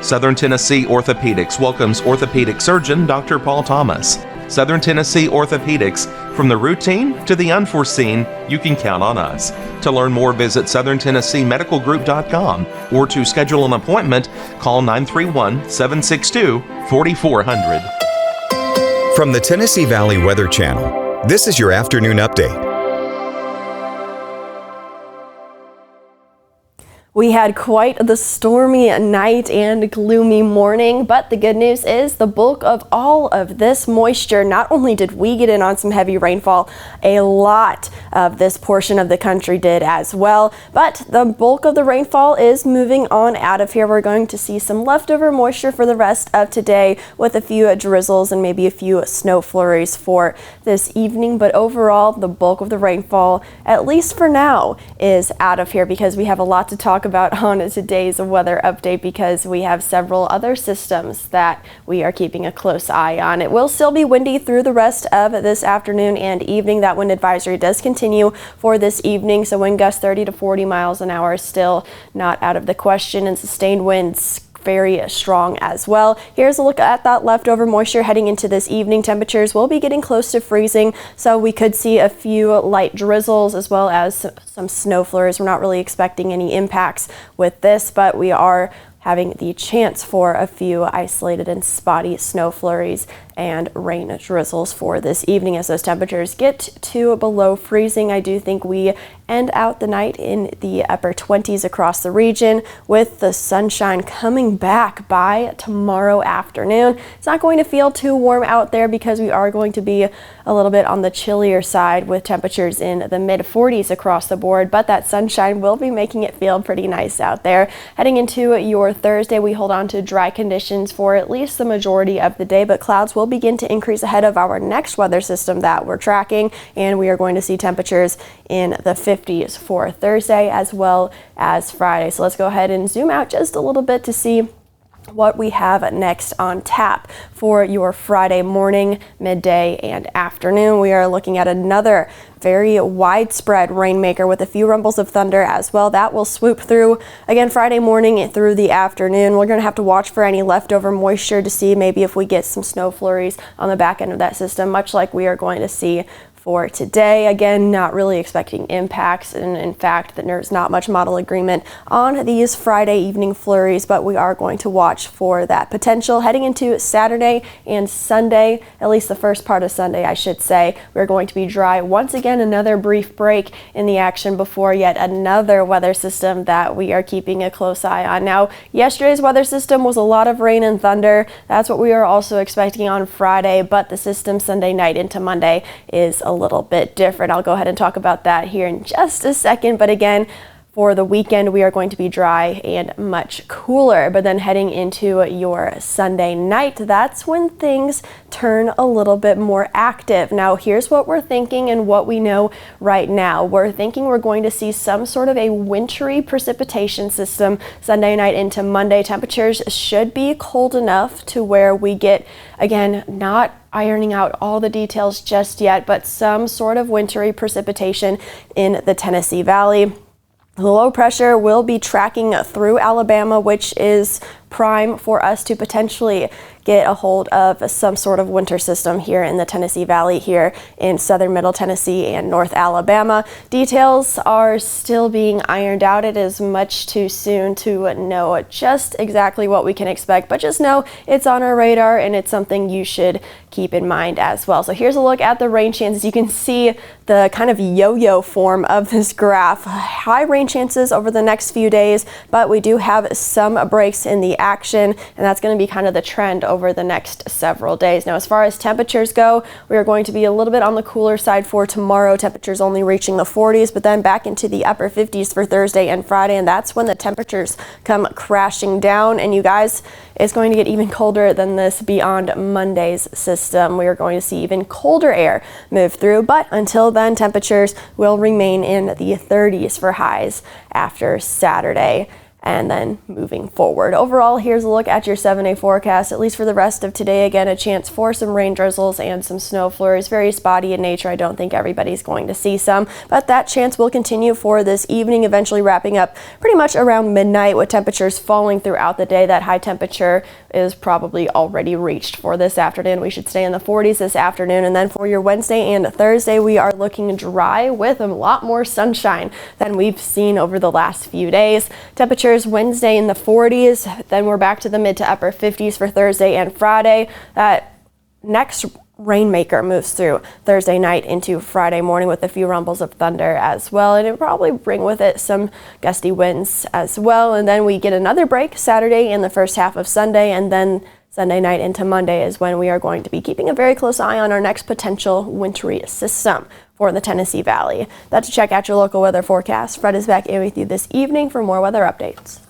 Southern Tennessee Orthopedics welcomes orthopedic surgeon Dr. Paul Thomas. Southern Tennessee Orthopedics, from the routine to the unforeseen, you can count on us. To learn more, visit SouthernTennesseeMedicalGroup.com or to schedule an appointment, call 931-762-4400. From the Tennessee Valley Weather Channel, this is your afternoon update. We had quite the stormy night and gloomy morning, but the good news is the bulk of all of this moisture, not only did we get in on some heavy rainfall, a lot of this portion of the country did as well, but the bulk of the rainfall is moving on out of here. We're going to see some leftover moisture for the rest of today with a few drizzles and maybe a few snow flurries for this evening, but overall the bulk of the rainfall, at least for now, is out of here because we have a lot to talk about on today's weather update because we have several other systems that we are keeping a close eye on. It will still be windy through the rest of this afternoon and evening. That wind advisory does continue for this evening, so wind gusts 30 to 40 miles an hour is still not out of the question, and sustained winds very strong as well. Here's a look at that leftover moisture heading into this evening. Temperatures will be getting close to freezing, so we could see a few light drizzles as well as some snow flurries. We're not really expecting any impacts with this, but we are having the chance for a few isolated and spotty snow flurries and rain drizzles for this evening as those temperatures get to below freezing. I do think we end out the night in the upper 20s across the region with the sunshine coming back by tomorrow afternoon. It's not going to feel too warm out there because we are going to be a little bit on the chillier side with temperatures in the mid 40s across the board, but that sunshine will be making it feel pretty nice out there. Heading into your Thursday, we hold on to dry conditions for at least the majority of the day, but clouds will begin to increase ahead of our next weather system that we're tracking, and we are going to see temperatures in the 50s for Thursday as well as Friday. So let's go ahead and zoom out just a little bit to see what we have next on tap for your Friday morning, midday, and afternoon. We are looking at another very widespread rainmaker with a few rumbles of thunder as well. That will swoop through again Friday morning through the afternoon. We're going to have to watch for any leftover moisture to see maybe if we get some snow flurries on the back end of that system, much like we are going to see for today. Again, not really expecting impacts, and in fact that there's not much model agreement on these Friday evening flurries, but we are going to watch for that potential heading into Saturday and Sunday, at least the first part of Sunday I should say. We're going to be dry once again, another brief break in the action before yet another weather system that we are keeping a close eye on. Now, yesterday's weather system was a lot of rain and thunder. That's what we are also expecting on Friday, but the system Sunday night into Monday is a little bit different. I'll go ahead and talk about that here in just a second, but again, for the weekend, we are going to be dry and much cooler, but then heading into your Sunday night, that's when things turn a little bit more active. Now, here's what we're thinking and what we know right now. We're thinking we're going to see some sort of a wintry precipitation system Sunday night into Monday. Temperatures should be cold enough to where we get, again, not ironing out all the details just yet, but some sort of wintry precipitation in the Tennessee Valley. The low pressure will be tracking through Alabama, which is prime for us to potentially get a hold of some sort of winter system here in the Tennessee Valley, here in southern middle Tennessee and North Alabama. Details are still being ironed out. It is much too soon to know just exactly what we can expect, but just know it's on our radar and it's something you should keep in mind as well. So here's a look at the rain chances. You can see the kind of yo-yo form of this graph. High rain chances over the next few days, but we do have some breaks in the action, and that's going to be kind of the trend over the next several days. Now, as far as temperatures go, we are going to be a little bit on the cooler side for tomorrow. Temperatures only reaching the 40s, but then back into the upper 50s for Thursday and Friday, and that's when the temperatures come crashing down. And you guys, it's going to get even colder than this beyond Monday's system. We are going to see even colder air move through, but until then, temperatures will remain in the 30s for highs after Saturday. and then moving forward. Overall, here's a look at your 7-day forecast, at least for the rest of today. Again, a chance for some rain drizzles and some snow flurries. Very spotty in nature. I don't think everybody's going to see some, but that chance will continue for this evening, eventually wrapping up pretty much around midnight with temperatures falling throughout the day. That high temperature is probably already reached for this afternoon. We should stay in the 40s this afternoon, and then for your Wednesday and Thursday, we are looking dry with a lot more sunshine than we've seen over the last few days. Temperatures Wednesday in the 40s, then we're back to the mid to upper 50s for Thursday and Friday. That next rainmaker moves through Thursday night into Friday morning with a few rumbles of thunder as well, and it'll probably bring with it some gusty winds as well. And then we get another break Saturday in the first half of Sunday, and then Sunday night into Monday is when we are going to be keeping a very close eye on our next potential wintry system for the Tennessee Valley. That's a check out your local weather forecast. Fred is back in with you this evening for more weather updates.